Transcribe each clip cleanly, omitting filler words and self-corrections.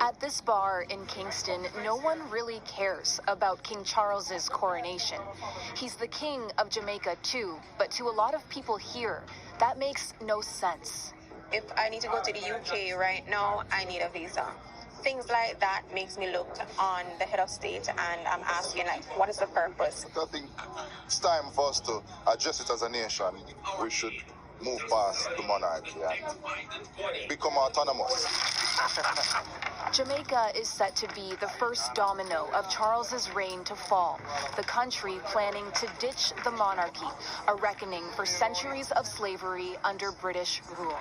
At this bar in Kingston, no one really cares about King Charles's coronation. He's the king of Jamaica too, but to a lot of people here, that makes no sense. If I need to go to the UK right now, I need a visa. Things like that makes me look on the head of state, and I'm asking, like, what is the purpose? I think it's time for us to address it as a nation. We should move past the monarchy and become autonomous. Jamaica is set to be the first domino of Charles's reign to fall, the country planning to ditch the monarchy, a reckoning for centuries of slavery under British rule.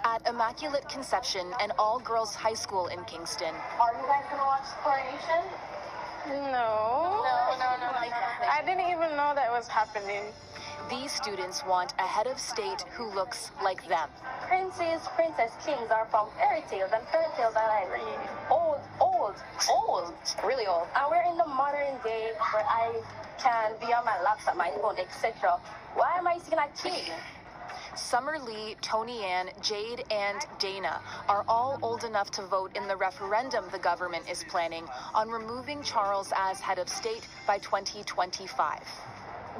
At Immaculate Conception, an all-girls high school in Kingston. Are you guys going to watch the coronation? No. I didn't even know that was happening. These students want a head of state who looks like them. Princes, princess, kings are from fairy tales, and fairy tales are like old, really old. And we're in the modern day where I can be on my laptop, my phone, etc. Why am I seeing a king? Summer Lee, Tony Ann, Jade, and Dana are all old enough to vote in the referendum the government is planning on removing Charles as head of state by 2025.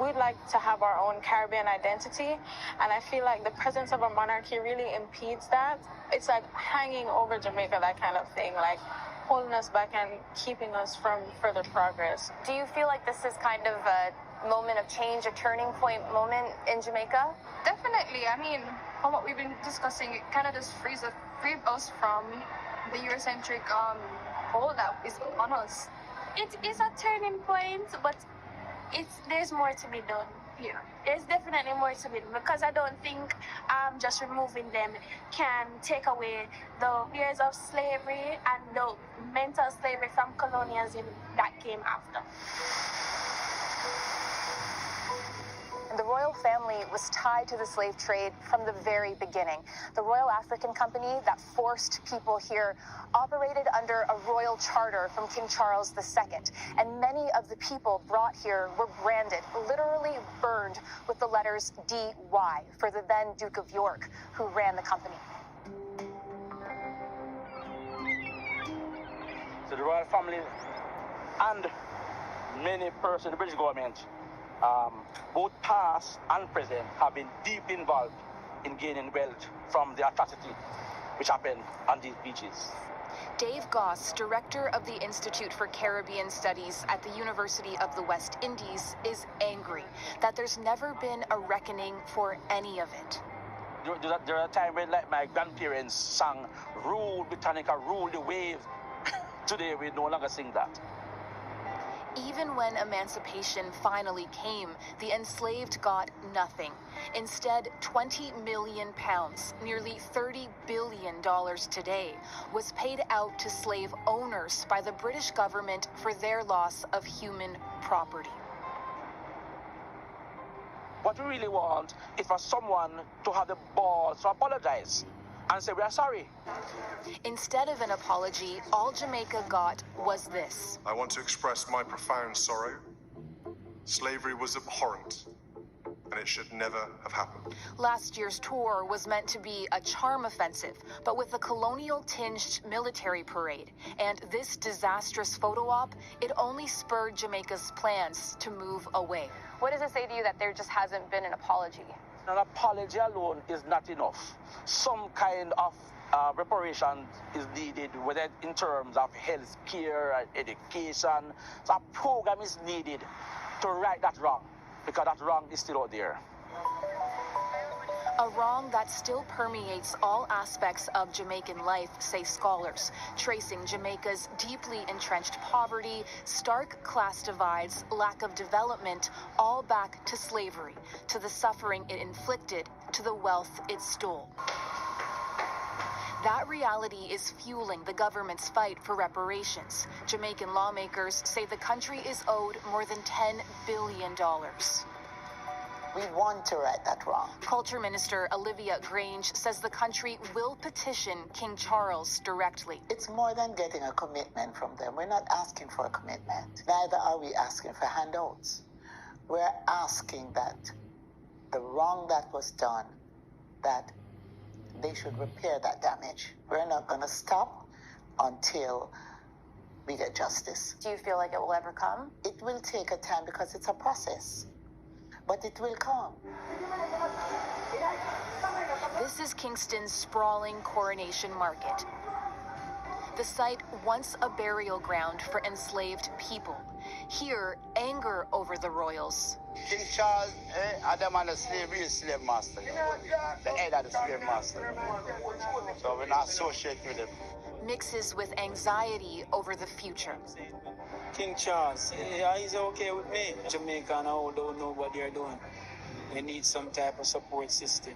We'd like to have our own Caribbean identity, and I feel like the presence of a monarchy really impedes that. It's like hanging over Jamaica, that kind of thing, like holding us back and keeping us from further progress. Do you feel like this is kind of a moment of change, a turning point moment in Jamaica? Definitely. I mean, from what we've been discussing, it kind of just frees us from the Eurocentric hold that is on us. It is a turning point, but there's more to be done. Yeah. There's definitely more to be done, because I don't think just removing them can take away the years of slavery and the mental slavery from colonialism that came after. The royal family was tied to the slave trade from the very beginning. The Royal African Company that forced people here operated under a royal charter from King Charles II, and many of the people brought here were branded, literally burned, with the letters DY for the then Duke of York, who ran the company. So the royal family and many persons in the British government, both past and present, have been deeply involved in gaining wealth from the atrocity which happened on these beaches. Dave Goss, director of the Institute for Caribbean Studies at the University of the West Indies, is angry that there's never been a reckoning for any of it. There are times when, like, my grandparents sang, "Rule Britannica, rule the wave." Today we no longer sing that. Even when emancipation finally came, the enslaved got nothing. Instead, £20 million, nearly $30 billion today, was paid out to slave owners by the British government for their loss of human property. What we really want is for someone to have the balls to apologize and say, "We are sorry." Instead of an apology, all Jamaica got was this. I want to express my profound sorrow. Slavery was abhorrent, and it should never have happened. Last year's tour was meant to be a charm offensive, but with a colonial-tinged military parade and this disastrous photo op, it only spurred Jamaica's plans to move away. What does it say to you that there just hasn't been an apology? An apology alone is not enough. Some kind of reparation is needed, whether in terms of health care and education. So a program is needed to right that wrong, because that wrong is still out there. A wrong that still permeates all aspects of Jamaican life, say scholars, tracing Jamaica's deeply entrenched poverty, stark class divides, lack of development, all back to slavery, to the suffering it inflicted, to the wealth it stole. That reality is fueling the government's fight for reparations. Jamaican lawmakers say the country is owed more than $10 billion. We want to right that wrong. Culture Minister Olivia Grange says the country will petition King Charles directly. It's more than getting a commitment from them. We're not asking for a commitment. Neither are we asking for handouts. We're asking that the wrong that was done, that they should repair that damage. We're not going to stop until we get justice. Do you feel like it will ever come? It will take a time because it's a process, but it will come. This is Kingston's sprawling Coronation Market. The site once a burial ground for enslaved people. Here, anger over the royals. King Charles, Adam and the slavery is slave master. The head of the slave master. So we're not associated with him. Mixes with anxiety over the future. King Charles, yeah, he's okay with me. Jamaica now don't know what they're doing. They need some type of support system.